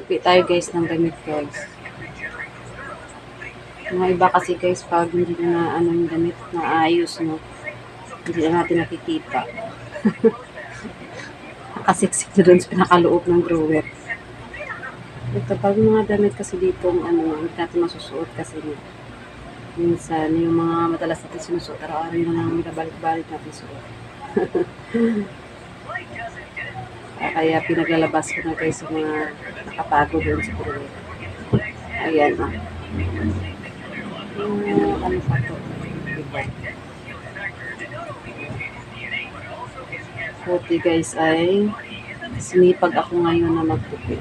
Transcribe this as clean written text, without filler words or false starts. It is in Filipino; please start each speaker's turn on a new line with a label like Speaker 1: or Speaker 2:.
Speaker 1: Magkukupi tayo guys ng damit guys. Mga iba kasi guys, pag hindi na ano yung damit na ayos, no, hindi na natin nakikita. Nakasiksik na doon sa pinakaloob ng drawer. Ito, pag mga damit kasi dito, ano, hindi natin masusuot kasi minsan, yung mga madalas natin sinusuot, araw-araw na lang nabalik-balik natin suot. Kaya pinaglalabas ko na guys yung mga nakatago doon sa drawer. Ayan, ah. Ano pa to? Diba? Puti guys ay sinipag ako ngayon na magpupi.